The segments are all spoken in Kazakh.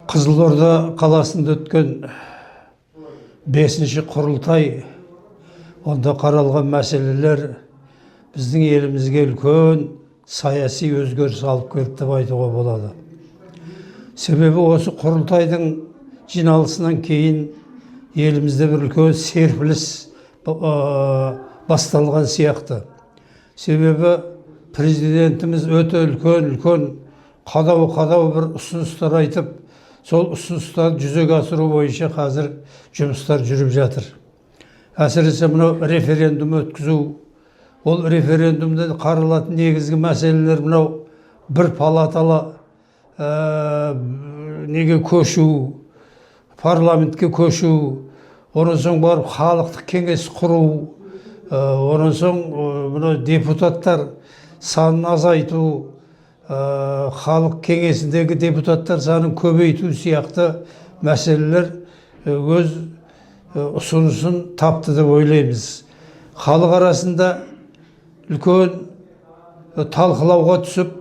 Қызылорда қаласында өткен 5-ші құрылтай, онда қаралған мәселелер біздің елімізге үлкен саяси өзгеріс алып келді деп айтуға болады. Себебі осы құрылтайдың жиналысынан кейін елімізде бір үлкен серпіліс басталған сияқты. Себебі президентіміз өте үлкен қадау бір ұсыныстар айтып, сол ұсыныстарды жүзеге асыру бойынша қазір жұмыстар жүріп жатыр. Әсіресе мынау референдум өткізу, ол референдумда қаралатын негізгі мәселелер мынау бір палаталы неге көшу, парламентке көшу, онан соң барып халықтық кеңес құру, онан соң мынау депутаттар санын азайту, халық кеңесіндегі депутаттар санын көбейту сияқты мәселелер өз ұсынысын тапты деп ойлаймыз. Халық арасында үлкен талқылауға түсіп,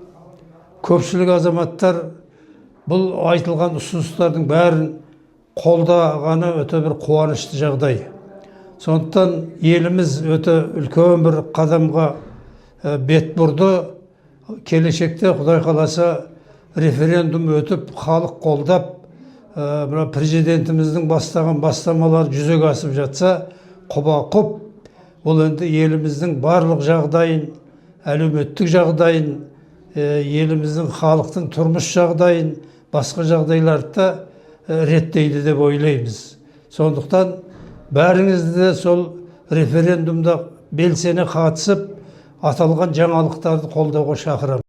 көпшілік азаматтар бұл айтылған ұсыныстардың бәрін қолдағаны өте бір қуанышты жағдай. Сондықтан еліміз өте үлкен бір қадамға бет бұрды. Келешекте Құдай қаласа референдум өтіп, халық қолдап, президентіміздің бастаған бастамалар жүзеге асып жатса, құба-құп ол енді еліміздің барлық жағдайын, әлеуметтік жағдайын, еліміздің халықтың тұрмыс жағдайын, басқа жағдайларды реттейді деп ойлаймыз. Сондықтан бәріңізді де сол референдумда белсене қатысып, аталған жаңалықтарды қолдауға шақырамын.